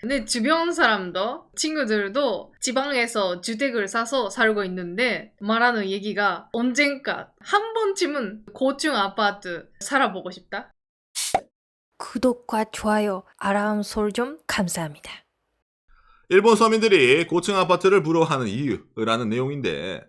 내 주변 사람도 친구들도 지방에서 주택을 사서 살고 있는데 말하는 얘기가 언젠가 한 번쯤은 고층 아파트 살아보고 싶다. 구독과 좋아요, 알람 설정 감사합니다. 일본 서민들이 고층 아파트를 부러워하는 이유라는 내용인데,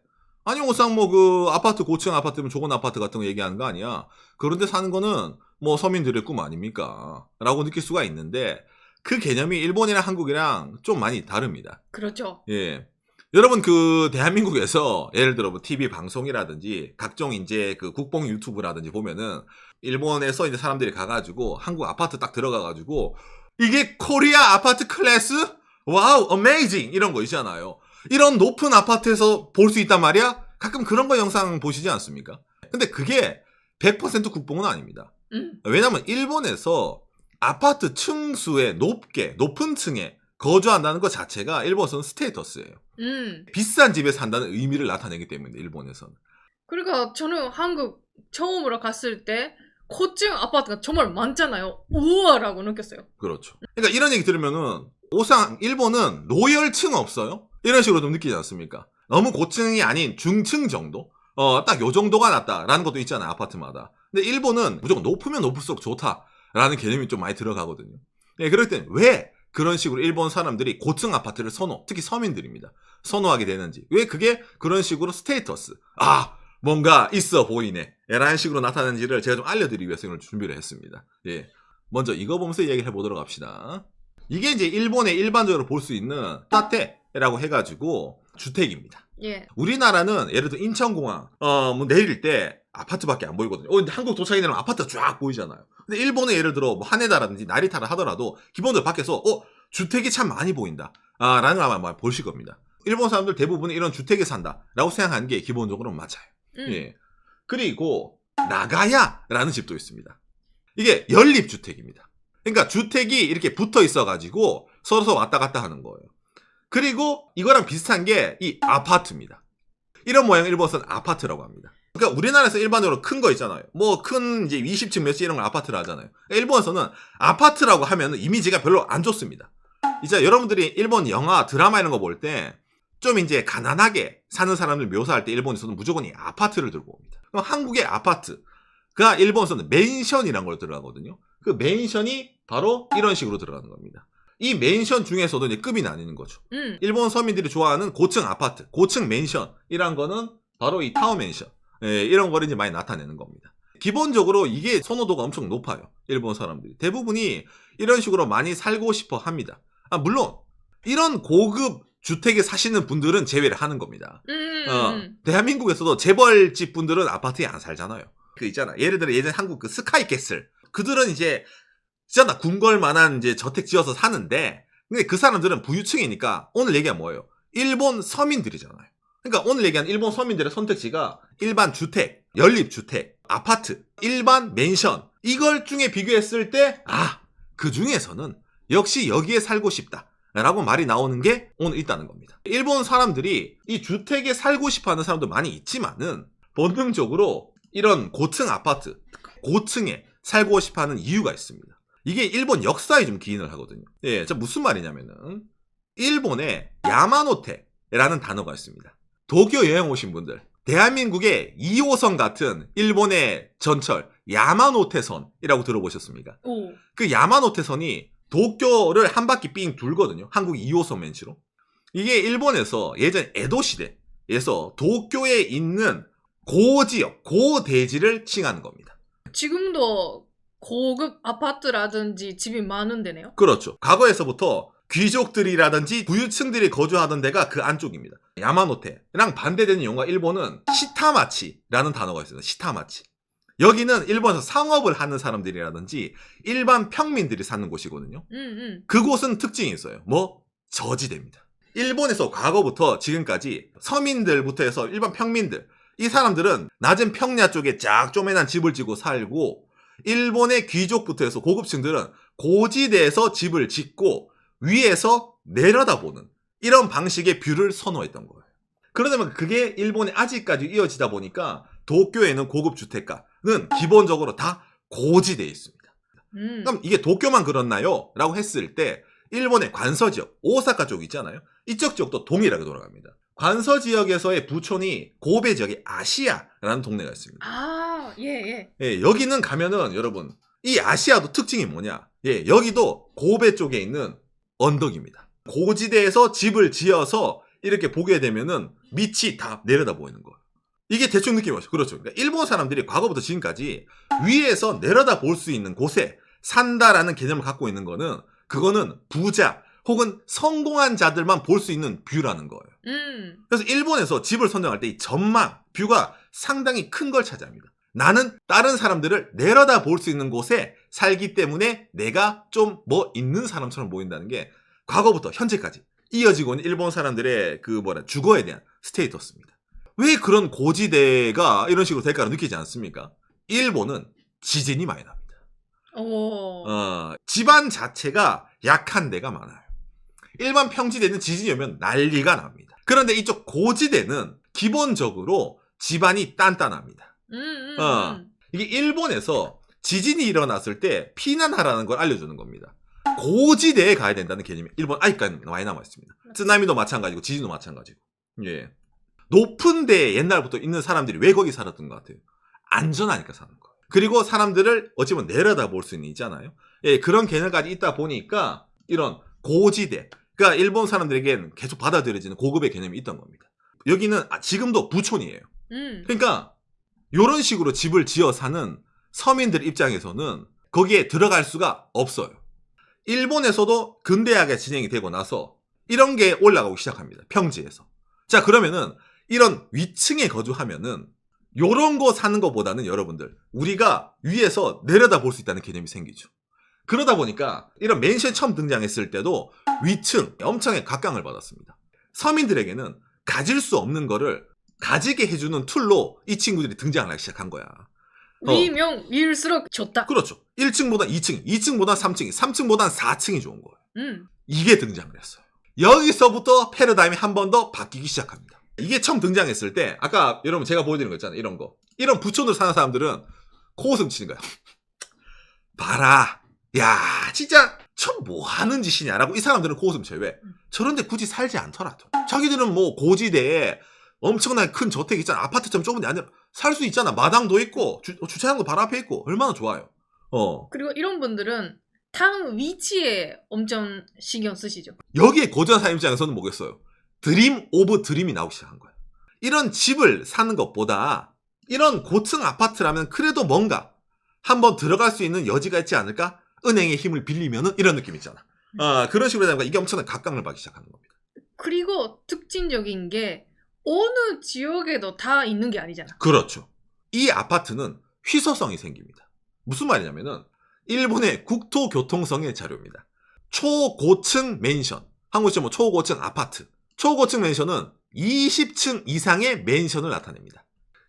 아니 오상 뭐 그 아파트 고층 아파트면 좋은 아파트 같은 거 얘기하는 거 아니야? 그런데 사는 거는 뭐 서민들의 꿈 아닙니까? 라고 느낄 수가 있는데, 그 개념이 일본이랑 한국이랑 좀 많이 다릅니다. 그렇죠. 예. 여러분 그 대한민국에서 예를 들어 뭐 TV 방송이라든지 각종 이제 그 국뽕 유튜브라든지 보면은 일본에서 이제 사람들이 가가지고 한국 아파트 딱 들어가가지고 이게 코리아 아파트 클래스? 와우, 어메이징! 이런 거 있잖아요. 이런 높은 아파트에서 볼 수 있단 말이야? 가끔 그런 거 영상 보시지 않습니까? 근데 그게 100% 국뽕은 아닙니다. 왜냐면 일본에서 아파트 층수의 높은 층에 거주한다는 것 자체가 일본에서는 스테이터스예요. 비싼 집에 산다는 의미를 나타내기 때문에 일본에서는. 그러니까 저는 한국 처음으로 갔을 때 고층 아파트가 정말 많잖아요. 우와라고 느꼈어요. 그렇죠. 그러니까 이런 얘기 들으면은 오상 일본은 노열층 없어요? 이런 식으로 좀 느끼지 않습니까? 너무 고층이 아닌 중층 정도? 딱 요 정도가 낫다라는 것도 있잖아요, 아파트마다. 근데 일본은 무조건 높으면 높을수록 좋다라는 개념이 좀 많이 들어가거든요. 네, 그럴 땐 왜 그런 식으로 일본 사람들이 고층 아파트를 특히 서민들입니다. 선호하게 되는지. 왜 그게 그런 식으로 스테이터스. 뭔가 있어 보이네. 라는 식으로 나타나는지를 제가 좀 알려드리기 위해서 오늘 준비를 했습니다. 예. 먼저 이거 보면서 얘기를 해보도록 합시다. 이게 이제 일본에 일반적으로 볼 수 있는 타테라고 해가지고 주택입니다. 예. 우리나라는 예를 들어 인천공항 뭐 내릴 때 아파트밖에 안 보이거든요. 근데 한국 도착이 되면 아파트가 쫙 보이잖아요. 근데 일본은 예를 들어 뭐 하네다라든지 나리타를 하더라도 기본적으로 밖에서 주택이 참 많이 보인다 라는 걸 아마 보실 겁니다. 일본 사람들 대부분 이런 주택에 산다라고 생각하는 게 기본적으로 맞아요. 예. 그리고 나가야라는 집도 있습니다. 이게 연립주택입니다. 그러니까 주택이 이렇게 붙어 있어가지고 서로 왔다 갔다 하는 거예요. 그리고 이거랑 비슷한 게 이 아파트입니다. 이런 모양을 일본에서는 아파트라고 합니다. 그러니까 우리나라에서 일반적으로 큰 거 있잖아요. 뭐 큰 이제 20층 몇층 이런 걸 아파트를 하잖아요. 일본에서는 아파트라고 하면 이미지가 별로 안 좋습니다. 이제 여러분들이 일본 영화, 드라마 이런 거 볼 때 좀 이제 가난하게 사는 사람들 묘사할 때 일본에서는 무조건 이 아파트를 들고 옵니다. 그럼 한국의 아파트가 일본에서는 맨션이라는 걸 들어가거든요. 그 맨션이 바로 이런 식으로 들어가는 겁니다. 이 맨션 중에서도 이제 급이 나뉘는 거죠. 일본 서민들이 좋아하는 고층 아파트, 고층 맨션이란 거는 바로 이 타워 맨션. 예, 이런 거를 이제 많이 나타내는 겁니다. 기본적으로 이게 선호도가 엄청 높아요. 일본 사람들이. 대부분이 이런 식으로 많이 살고 싶어 합니다. 물론 이런 고급 주택에 사시는 분들은 제외를 하는 겁니다. 대한민국에서도 재벌집 분들은 아파트에 안 살잖아요. 그 있잖아. 예를 들어 예전 한국 그 스카이캐슬. 그들은 이제 진짜 궁궐 만한 이제 저택 지어서 사는데, 근데 그 사람들은 부유층이니까 오늘 얘기가 뭐예요? 일본 서민들이잖아요. 그러니까 오늘 얘기한 일본 서민들의 선택지가 일반 주택, 연립주택, 아파트, 일반 맨션 이걸 중에 비교했을 때 그 중에서는 역시 여기에 살고 싶다 라고 말이 나오는 게 오늘 있다는 겁니다. 일본 사람들이 이 주택에 살고 싶어하는 사람도 많이 있지만은 본능적으로 이런 고층 아파트, 고층에 살고 싶어하는 이유가 있습니다. 이게 일본 역사에 좀 기인을 하거든요. 예, 자 무슨 말이냐면은 일본에 야마노테라는 단어가 있습니다. 도쿄 여행 오신 분들, 대한민국의 2호선 같은 일본의 전철 야마노테선이라고 들어보셨습니까? 그 야마노테선이 도쿄를 한 바퀴 삥 돌거든요. 한국 2호선 맨시로. 이게 일본에서 예전 에도 시대에서 도쿄에 있는 고지역, 고대지를 칭하는 겁니다. 지금도 고급 아파트라든지 집이 많은 데네요? 그렇죠. 과거에서부터 귀족들이라든지 부유층들이 거주하던 데가 그 안쪽입니다. 야마노테랑 반대되는 용어가 일본은 시타마치라는 단어가 있어요. 시타마치. 여기는 일본에서 상업을 하는 사람들이라든지 일반 평민들이 사는 곳이거든요. 그곳은 특징이 있어요. 저지대입니다. 일본에서 과거부터 지금까지 서민들부터 해서 일반 평민들, 이 사람들은 낮은 평야 쪽에 쫙 쪼매난 집을 지고 살고, 일본의 귀족부터 해서 고급층들은 고지대에서 집을 짓고 위에서 내려다보는 이런 방식의 뷰를 선호했던 거예요. 그러다 보면 그게 일본에 아직까지 이어지다 보니까 도쿄에 있는 고급 주택가는 기본적으로 다 고지대에 있습니다. 그럼 이게 도쿄만 그렇나요? 라고 했을 때 일본의 관서 지역, 오사카 쪽 있잖아요. 이쪽 지역도 동일하게 돌아갑니다. 관서 지역에서의 부촌이 고베 지역의 아시아라는 동네가 있습니다. 아, 예. 예, 여기는 가면은 여러분 이 아시아도 특징이 뭐냐? 예, 여기도 고베 쪽에 있는 언덕입니다. 고지대에서 집을 지어서 이렇게 보게 되면은 밑이 다 내려다 보이는 거예요. 이게 대충 느낌이 왔죠. 그렇죠. 그러니까 일본 사람들이 과거부터 지금까지 위에서 내려다 볼 수 있는 곳에 산다라는 개념을 갖고 있는 거는 그거는 부자 혹은 성공한 자들만 볼 수 있는 뷰라는 거예요. 그래서 일본에서 집을 선정할 때 이 전망, 뷰가 상당히 큰 걸 차지합니다. 나는 다른 사람들을 내려다 볼 수 있는 곳에 살기 때문에 내가 좀 뭐 있는 사람처럼 보인다는 게 과거부터 현재까지 이어지고 있는 일본 사람들의 주거에 대한 스테이터스입니다. 왜 그런 고지대가 이런 식으로 될까를 느끼지 않습니까? 일본은 지진이 많이 납니다. 지반 자체가 약한 데가 많아요. 일반 평지대는 지진이 오면 난리가 납니다. 그런데 이쪽 고지대는 기본적으로 지반이 단단합니다. 이게 일본에서 지진이 일어났을 때 피난하라는 걸 알려주는 겁니다. 고지대에 가야 된다는 개념이 일본 아직까지 많이 남아있습니다. 쓰나미도 마찬가지고 지진도 마찬가지고. 예. 높은 데에 옛날부터 있는 사람들이 왜 거기 살았던 것 같아요? 안전하니까 사는 거예요. 그리고 사람들을 어찌 보면 내려다 볼 수 있잖아요. 예, 그런 개념까지 있다 보니까 이런 고지대, 그러니까 일본 사람들에겐 계속 받아들여지는 고급의 개념이 있던 겁니다. 여기는 지금도 부촌이에요. 그러니까 이런 식으로 집을 지어 사는 서민들 입장에서는 거기에 들어갈 수가 없어요. 일본에서도 근대하게 진행이 되고 나서 이런 게 올라가기 시작합니다. 평지에서. 자, 그러면은 이런 위층에 거주하면은 요런 거 사는 것보다는 여러분들 우리가 위에서 내려다 볼 수 있다는 개념이 생기죠. 그러다 보니까 이런 맨션 처음 등장했을 때도 위층 엄청나게 각광을 받았습니다. 서민들에게는 가질 수 없는 거를 가지게 해주는 툴로 이 친구들이 등장을 하기 시작한 거야. 위면 위일수록 좋다. 그렇죠. 1층보다 2층, 2층보다 3층, 3층보다 4층이 좋은 거예요. うん 이게 등장을 했어요. 여기서부터 패러다임이 한 번 더 바뀌기 시작합니다. 이게 처음 등장했을 때 아까 여러분 제가 보여드린 거 있잖아요. 이런 거. 이런 부촌으로 사는 사람들은 코웃음 치는 거야. 봐라. 야 진짜 참 뭐 하는 짓이냐라고 이 사람들은 코웃음 쳐요. 왜? 저런데 굳이 살지 않더라도. 자기들은 뭐 고지대에 엄청나게 큰 저택 있잖아. 아파트처럼 좁은 데 아니라 살 수 있잖아. 마당도 있고 주차장도 바로 앞에 있고 얼마나 좋아요. 그리고 이런 분들은 탕 위치에 엄청 신경 쓰시죠. 여기에 거주한 사람 입장에서는 뭐겠어요? 드림 오브 드림이 나오기 시작한 거예요. 이런 집을 사는 것보다 이런 고층 아파트라면 그래도 뭔가 한번 들어갈 수 있는 여지가 있지 않을까? 은행의 힘을 빌리면은 이런 느낌 있잖아. 그런 식으로 되면 이게 엄청난 각광을 받기 시작하는 겁니다. 그리고 특징적인 게 어느 지역에도 다 있는 게 아니잖아. 그렇죠. 이 아파트는 희소성이 생깁니다. 무슨 말이냐면은 일본의 국토교통성의 자료입니다. 초고층 맨션, 한국처럼 뭐 초고층 아파트. 초고층 맨션은 20층 이상의 맨션을 나타냅니다.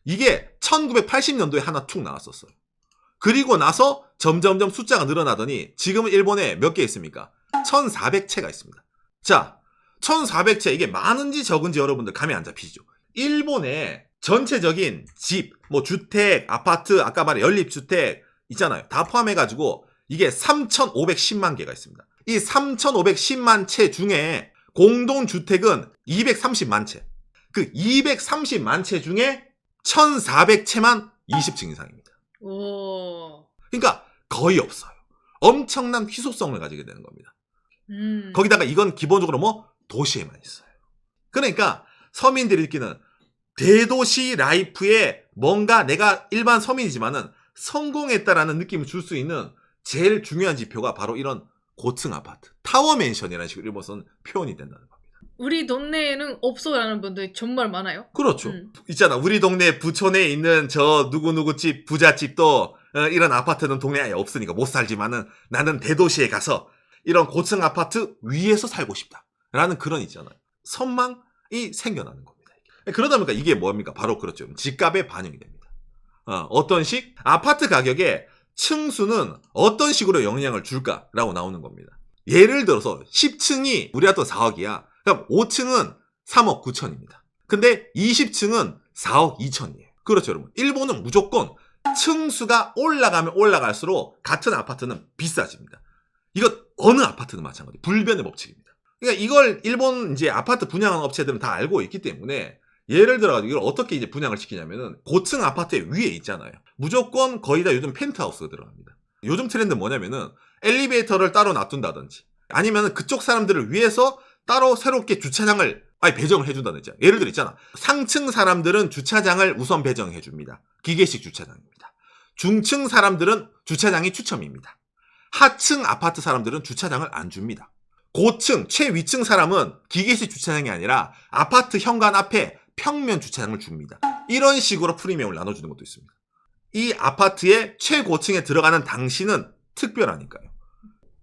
이게 1980년도에 하나 툭 나왔었어요. 그리고 나서 점점점 숫자가 늘어나더니 지금은 일본에 몇 개 있습니까? 1400채가 있습니다. 자, 1400채 이게 많은지 적은지 여러분들 감이 안 잡히시죠? 일본의 전체적인 집, 뭐 주택, 아파트, 아까 말한 연립주택 있잖아요. 다 포함해가지고 이게 3,510만 개가 있습니다. 이 3,510만 채 중에 공동주택은 230만 채. 그 230만 채 중에 1,400채만 20층 이상입니다. 오. 그러니까 거의 없어요. 엄청난 희소성을 가지게 되는 겁니다. 거기다가 이건 기본적으로 뭐 도시에만 있어요. 그러니까 서민들이 느끼는 대도시 라이프에 뭔가 내가 일반 서민이지만은 성공했다라는 느낌을 줄 수 있는 제일 중요한 지표가 바로 이런 고층 아파트, 타워 맨션이라는 식으로 일본에서는 표현이 된다는 겁니다. 우리 동네에는 없어라는 분들이 정말 많아요. 그렇죠. 있잖아. 우리 동네 부촌에 있는 저 누구누구 집, 부잣집도 이런 아파트는 동네에 아예 없으니까 못 살지만은 나는 대도시에 가서 이런 고층 아파트 위에서 살고 싶다라는 그런 있잖아요. 선망이 생겨나는 겁니다. 그러다 보니까 이게 뭡니까? 바로 그렇죠. 집값에 반영이 됩니다. 어떤 식? 아파트 가격에 층수는 어떤 식으로 영향을 줄까라고 나오는 겁니다. 예를 들어서 10층이 우리 같은 4억이야. 그럼 5층은 3억 9천입니다. 근데 20층은 4억 2천이에요. 그렇죠, 여러분. 일본은 무조건 층수가 올라가면 올라갈수록 같은 아파트는 비싸집니다. 이거 어느 아파트든 마찬가지. 불변의 법칙입니다. 그러니까 이걸 일본 이제 아파트 분양하는 업체들은 다 알고 있기 때문에 예를 들어가지고 이걸 어떻게 이제 분양을 시키냐면은 고층 아파트의 위에 있잖아요. 무조건 거의 다 요즘 펜트하우스가 들어갑니다. 요즘 트렌드는 뭐냐면은 엘리베이터를 따로 놔둔다든지 아니면 그쪽 사람들을 위해서 따로 새롭게 주차장을 아예 배정을 해준다든지. 예를 들어 있잖아. 상층 사람들은 주차장을 우선 배정해줍니다. 기계식 주차장입니다. 중층 사람들은 주차장이 추첨입니다. 하층 아파트 사람들은 주차장을 안 줍니다. 고층, 최위층 사람은 기계식 주차장이 아니라 아파트 현관 앞에 평면 주차장을 줍니다. 이런 식으로 프리미엄을 나눠주는 것도 있습니다. 이 아파트의 최고층에 들어가는 당신은 특별하니까요.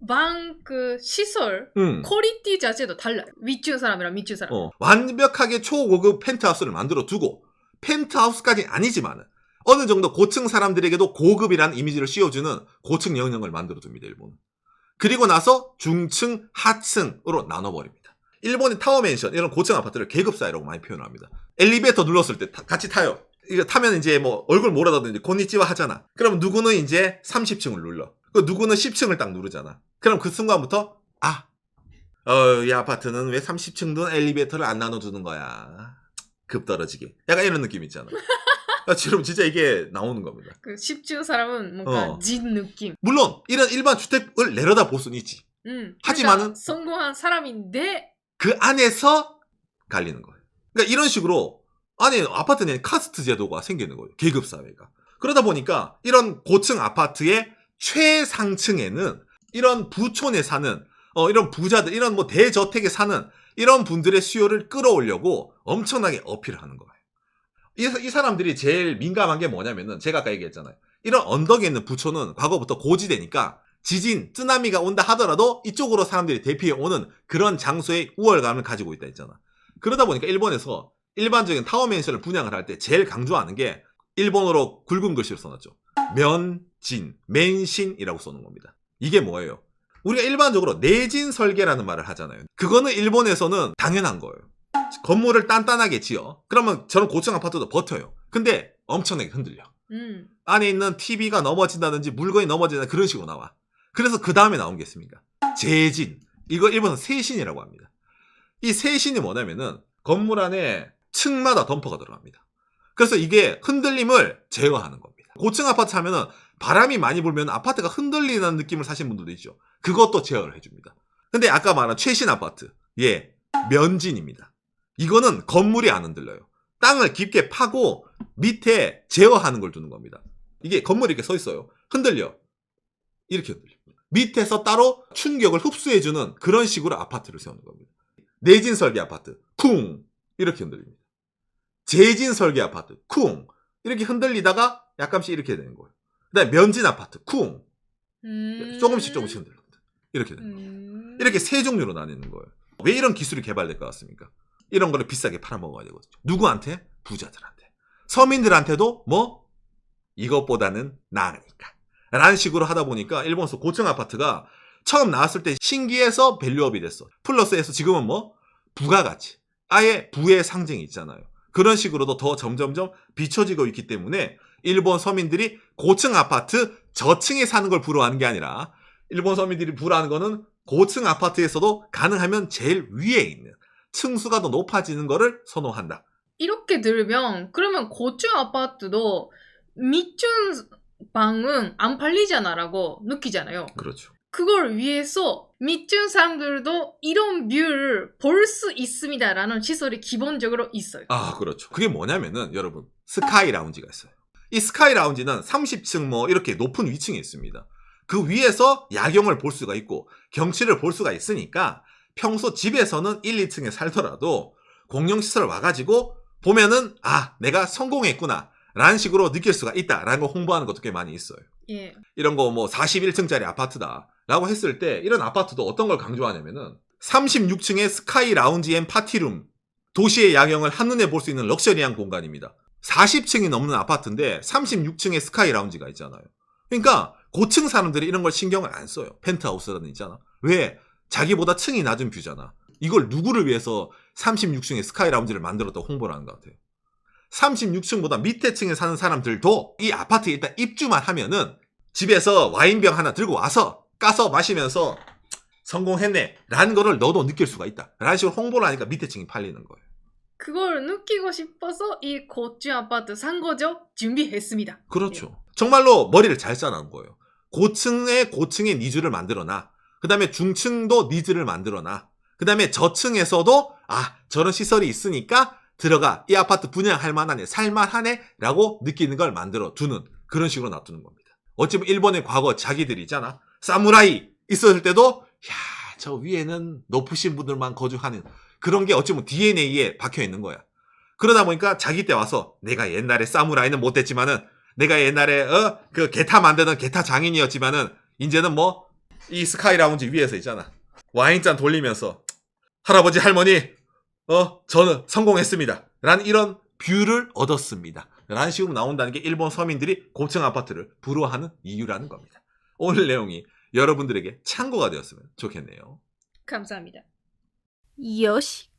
방 그 시설 퀄리티 자체도 달라요. 위층 사람이랑 밑층 사람. 완벽하게 초고급 펜트하우스를 만들어 두고 펜트하우스까지는 아니지만 어느 정도 고층 사람들에게도 고급이라는 이미지를 씌워주는 고층 영역을 만들어 둡니다. 일본은. 그리고 나서 중층, 하층으로 나눠버립니다. 일본의 타워맨션 이런 고층 아파트를 계급사회라고 많이 표현합니다. 엘리베이터 눌렀을 때 같이 타요. 이거 타면 이제 뭐 얼굴 몰아다든지 곤니찌와 하잖아. 그럼 누구는 이제 30층을 눌러. 그 누구는 10층을 딱 누르잖아. 그럼 그 순간부터 이 아파트는 왜 30층도 엘리베이터를 안 나눠주는 거야. 급 떨어지게. 약간 이런 느낌 있잖아. 지금 진짜 이게 나오는 겁니다. 그 10층 사람은 뭔가 진 느낌. 물론 이런 일반 주택을 내려다 볼 수는 있지. 하지만은 그러니까 성공한 사람인데 그 안에서 갈리는 거예요. 그러니까 이런 식으로 안에 아파트 내에 카스트 제도가 생기는 거예요. 계급 사회가. 그러다 보니까 이런 고층 아파트의 최상층에는 이런 부촌에 사는 이런 부자들, 이런 뭐 대저택에 사는 이런 분들의 수요를 끌어오려고 엄청나게 어필을 하는 거예요. 이 사람들이 제일 민감한 게 뭐냐면은 제가 아까 얘기했잖아요. 이런 언덕에 있는 부촌은 과거부터 고지대니까 지진, 쓰나미가 온다 하더라도 이쪽으로 사람들이 대피해 오는 그런 장소의 우월감을 가지고 있다 했잖아. 그러다 보니까 일본에서 일반적인 타워맨션을 분양을 할 때 제일 강조하는 게 일본어로 굵은 글씨로 써놨죠. 면진, 맨신이라고 써놓은 겁니다. 이게 뭐예요? 우리가 일반적으로 내진 설계라는 말을 하잖아요. 그거는 일본에서는 당연한 거예요. 건물을 단단하게 지어. 그러면 저런 고층 아파트도 버텨요. 근데 엄청나게 흔들려. 안에 있는 TV가 넘어진다든지 물건이 넘어진다 그런 식으로 나와. 그래서 그 다음에 나온 게 있습니까? 재진. 이거 일본은 세신이라고 합니다. 이 세신이 뭐냐면은 건물 안에 층마다 덤퍼가 들어갑니다. 그래서 이게 흔들림을 제어하는 겁니다. 고층 아파트 하면은 바람이 많이 불면 아파트가 흔들리는 느낌을 사신 분들도 있죠. 그것도 제어를 해줍니다. 근데 아까 말한 최신 아파트, 면진입니다. 이거는 건물이 안 흔들려요. 땅을 깊게 파고 밑에 제어하는 걸 두는 겁니다. 이게 건물이 이렇게 서 있어요. 흔들려. 이렇게 흔들립니다. 밑에서 따로 충격을 흡수해주는 그런 식으로 아파트를 세우는 겁니다. 내진 설계 아파트, 쿵! 이렇게 흔들립니다. 재진 설계 아파트, 쿵! 이렇게 흔들리다가 약간씩 이렇게 되는 거예요. 그 다음에 면진 아파트, 쿵! 조금씩 흔들립니다. 이렇게 되는 거예요. 이렇게 세 종류로 나뉘는 거예요. 왜 이런 기술이 개발될 것 같습니까? 이런 거를 비싸게 팔아먹어야 되거든요. 누구한테? 부자들한테. 서민들한테도 이것보다는 나으니까. 라는 식으로 하다 보니까 일본에서 고층 아파트가 처음 나왔을 때 신기해서 밸류업이 됐어. 플러스해서 지금은 부가가치. 아예 부의 상징이 있잖아요. 그런 식으로도 더 점점점 비춰지고 있기 때문에 일본 서민들이 고층 아파트 저층에 사는 걸 부러워하는 게 아니라 일본 서민들이 부러워하는 거는 고층 아파트에서도 가능하면 제일 위에 있는 층수가 더 높아지는 거를 선호한다. 이렇게 들으면 그러면 고층 아파트도 밑층 방은 안 팔리잖아라고 느끼잖아요. 그렇죠. 그걸 위해서 밑층 사람들도 이런 뷰를 볼 수 있습니다라는 시설이 기본적으로 있어요. 그렇죠. 그게 뭐냐면은 여러분 스카이 라운지가 있어요. 이 스카이 라운지는 30층 이렇게 높은 위층에 있습니다. 그 위에서 야경을 볼 수가 있고 경치를 볼 수가 있으니까 평소 집에서는 1, 2층에 살더라도 공영시설 와가지고 보면은 내가 성공했구나 라는 식으로 느낄 수가 있다라는 걸 홍보하는 것도 꽤 많이 있어요. 예. 이런 거 41층짜리 아파트다 라고 했을 때 이런 아파트도 어떤 걸 강조하냐면은 36층의 스카이 라운지 앤 파티룸, 도시의 야경을 한눈에 볼 수 있는 럭셔리한 공간입니다. 40층이 넘는 아파트인데 36층에 스카이 라운지가 있잖아요. 그러니까 고층 사람들이 이런 걸 신경을 안 써요. 펜트하우스라는 있잖아. 왜? 자기보다 층이 낮은 뷰잖아. 이걸 누구를 위해서 36층에 스카이 라운지를 만들었다고 홍보를 하는 것 같아요. 36층보다 밑에 층에 사는 사람들도 이 아파트에 일단 입주만 하면은 집에서 와인병 하나 들고 와서 까서 마시면서 성공했네 라는 거를 너도 느낄 수가 있다 라는 식으로 홍보를 하니까 밑에 층이 팔리는 거예요. 그걸 느끼고 싶어서 이 고층 아파트 산 거죠? 준비했습니다. 그렇죠. 정말로 머리를 잘 짜놓은 거예요. 고층의 니즈를 만들어놔. 그 다음에 중층도 니즈를 만들어놔. 그 다음에 저층에서도 저런 시설이 있으니까 들어가. 이 아파트 분양할 만하네. 살만하네. 라고 느끼는 걸 만들어 두는 그런 식으로 놔두는 겁니다. 어찌 보면 일본의 과거 자기들이 있잖아. 사무라이 있었을 때도 저 위에는 높으신 분들만 거주하는 그런 게 어찌 보면 DNA에 박혀 있는 거야. 그러다 보니까 자기 때 와서 내가 옛날에 사무라이는 못됐지만은 내가 옛날에 그 게타 만드는 게타 장인이었지만은 이제는 뭐 이 스카이 라운지 위에서 있잖아. 와인잔 돌리면서 할아버지 할머니 저는 성공했습니다. 라는 이런 뷰를 얻었습니다. 라는 식으로 나온다는 게 일본 서민들이 고층 아파트를 부러워하는 이유라는 겁니다. 오늘 내용이 여러분들에게 참고가 되었으면 좋겠네요. 감사합니다. 요시.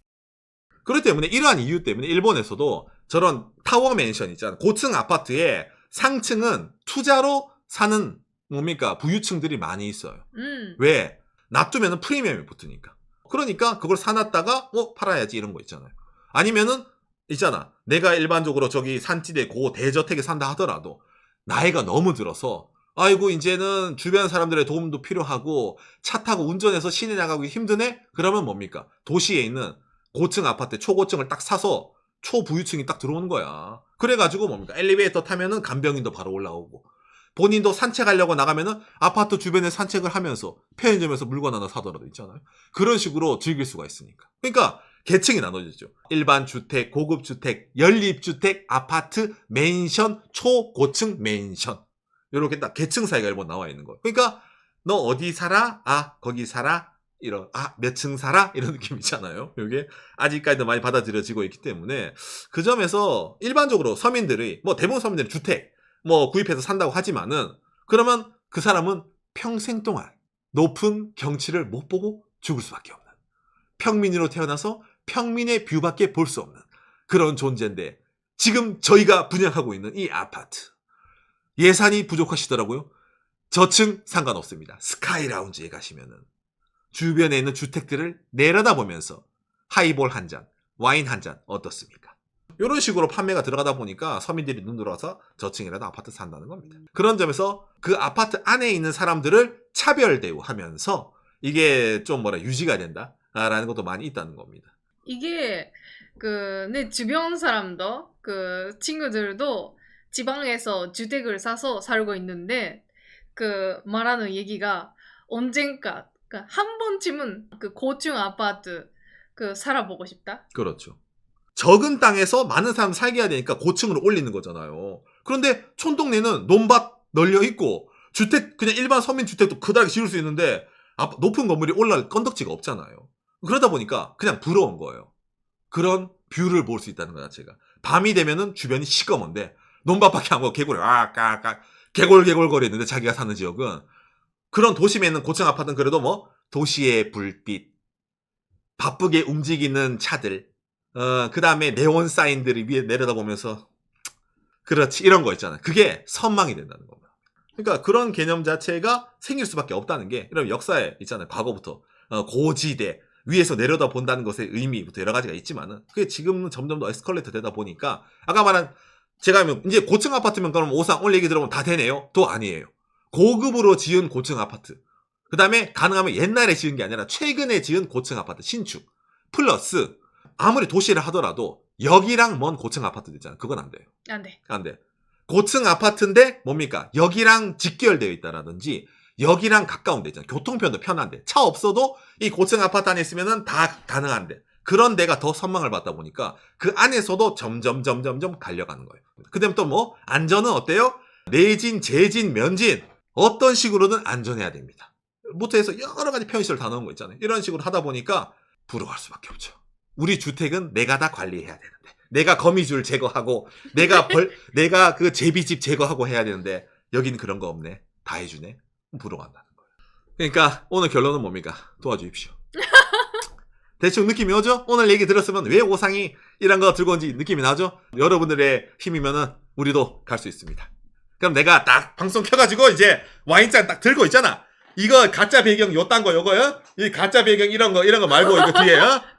그렇기 때문에 이러한 이유 때문에 일본에서도 저런 타워 맨션 있잖아요. 고층 아파트의 상층은 투자로 사는 뭡니까 부유층들이 많이 있어요. 왜? 놔두면 프리미엄이 붙으니까. 그러니까 그걸 사놨다가 팔아야지 이런 거 있잖아요. 아니면은 있잖아. 내가 일반적으로 저기 산지대 고 대저택에 산다 하더라도 나이가 너무 들어서 아이고 이제는 주변 사람들의 도움도 필요하고 차 타고 운전해서 시내 나가기 힘드네? 그러면 뭡니까? 도시에 있는 고층 아파트 초고층을 딱 사서 초부유층이 딱 들어오는 거야. 그래가지고 뭡니까? 엘리베이터 타면은 간병인도 바로 올라오고 본인도 산책하려고 나가면은 아파트 주변에 산책을 하면서 편의점에서 물건 하나 사더라도 있잖아요. 그런 식으로 즐길 수가 있으니까. 그러니까 계층이 나눠지죠. 일반 주택, 고급 주택, 연립주택, 아파트, 맨션, 초고층 맨션. 이렇게 딱 계층 사이가 일본 나와 있는 거예요. 그러니까 너 어디 살아? 거기 살아? 이런 몇 층 살아? 이런 느낌이잖아요. 이게 아직까지도 많이 받아들여지고 있기 때문에 그 점에서 일반적으로 서민들이 대부분 서민들이 주택 구입해서 산다고 하지만은 그러면 그 사람은 평생 동안 높은 경치를 못 보고 죽을 수밖에 없는 평민으로 태어나서 평민의 뷰밖에 볼 수 없는 그런 존재인데 지금 저희가 분양하고 있는 이 아파트 예산이 부족하시더라고요. 저층 상관없습니다. 스카이 라운지에 가시면은 주변에 있는 주택들을 내려다보면서 하이볼 한 잔, 와인 한 잔 어떻습니까? 이런 식으로 판매가 들어가다 보니까 서민들이 눈 들어와서 저층이라도 아파트 산다는 겁니다. 그런 점에서 그 아파트 안에 있는 사람들을 차별 대우하면서 이게 좀 유지가 된다라는 것도 많이 있다는 겁니다. 이게 내 주변 사람도 친구들도 지방에서 주택을 사서 살고 있는데 말하는 얘기가 언젠가 한 번쯤은 고층 아파트 살아보고 싶다. 그렇죠. 적은 땅에서 많은 사람 살게 해야 되니까 고층으로 올리는 거잖아요. 그런데 촌동네는 논밭 널려 있고 주택 그냥 일반 서민 주택도 크다랗게 지을 수 있는데 높은 건물이 올라갈 건덕지가 없잖아요. 그러다 보니까 그냥 부러운 거예요. 그런 뷰를 볼 수 있다는 거 자체가. 밤이 되면은 주변이 시꺼먼데 논밭밖에 안 보고 개구리 개골개골거리는데 자기가 사는 지역은 그런 도심에 있는 고층 아파트는 그래도 도시의 불빛 바쁘게 움직이는 차들 그 다음에 네온 사인들이 위에 내려다보면서 그렇지 이런 거 있잖아요. 그게 선망이 된다는 겁니다. 그러니까 그런 개념 자체가 생길 수밖에 없다는 게 이런 역사에 있잖아요. 과거부터 고지대 위에서 내려다 본다는 것의 의미부터 여러 가지가 있지만은 그게 지금은 점점 더 에스컬레이터 되다 보니까 아까 말한 제가 이제 고층 아파트면 그럼 오상 오늘 얘기 들어보면 다 되네요? 또 아니에요. 고급으로 지은 고층 아파트 그 다음에 가능하면 옛날에 지은 게 아니라 최근에 지은 고층 아파트 신축 플러스 아무리 도시를 하더라도 여기랑 먼 고층 아파트도 있잖아요. 그건 안 돼요. 안 돼. 고층 아파트인데 뭡니까? 여기랑 직결되어 있다라든지 여기랑 가까운 데 있잖아요. 교통편도 편한데 차 없어도 이 고층 아파트 안에 있으면은 다 가능한데 그런 데가 더 선망을 받다 보니까 그 안에서도 점점 갈려가는 거예요. 그 다음에 또 안전은 어때요? 내진, 재진, 면진 어떤 식으로든 안전해야 됩니다. 부터해서 여러 가지 편의시설 다 넣은 거 있잖아요. 이런 식으로 하다 보니까 부러워할 수밖에 없죠. 우리 주택은 내가 다 관리해야 되는데 내가 거미줄 제거하고 내가 그 제비집 제거하고 해야 되는데 여긴 그런 거 없네. 다 해주네. 부러워한다는 거예요. 그러니까 오늘 결론은 뭡니까? 도와주십시오. 대충 느낌이 오죠? 오늘 얘기 들었으면 왜 오상이 이런 거 들고 온지 느낌이 나죠? 여러분들의 힘이면은 우리도 갈 수 있습니다. 그럼 내가 딱 방송 켜가지고 이제 와인잔 딱 들고 있잖아. 이거 가짜 배경 요딴 거 요거요? 이 가짜 배경 이런 거 말고 이거 뒤에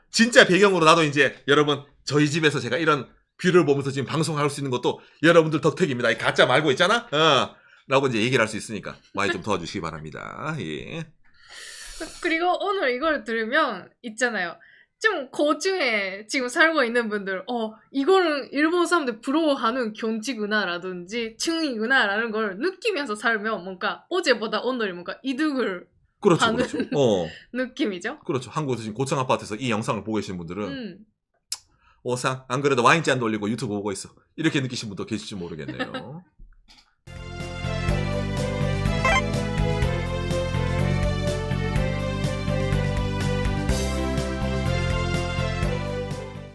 진짜 배경으로 나도 이제 여러분 저희 집에서 제가 이런 뷰를 보면서 지금 방송할 수 있는 것도 여러분들 덕택입니다. 이 가짜 말고 있잖아. 라고 이제 얘기를 할 수 있으니까 많이 좀 도와주시기 바랍니다. 예. 그리고 오늘 이걸 들으면 있잖아요. 좀 고층에 지금 살고 있는 분들, 이거는 일본 사람들 부러워하는 경치구나라든지 층이구나라는 걸 느끼면서 살면 뭔가 어제보다 오늘이 뭔가 이득을 그렇죠, 하는 그렇죠. 느낌이죠. 그렇죠. 한국에서 지금 고층 아파트에서 이 영상을 보고 계시는 분들은 음. 오상 안 그래도 와인잔 돌리고 유튜브 보고 있어. 이렇게 느끼신 분도 계실지 모르겠네요.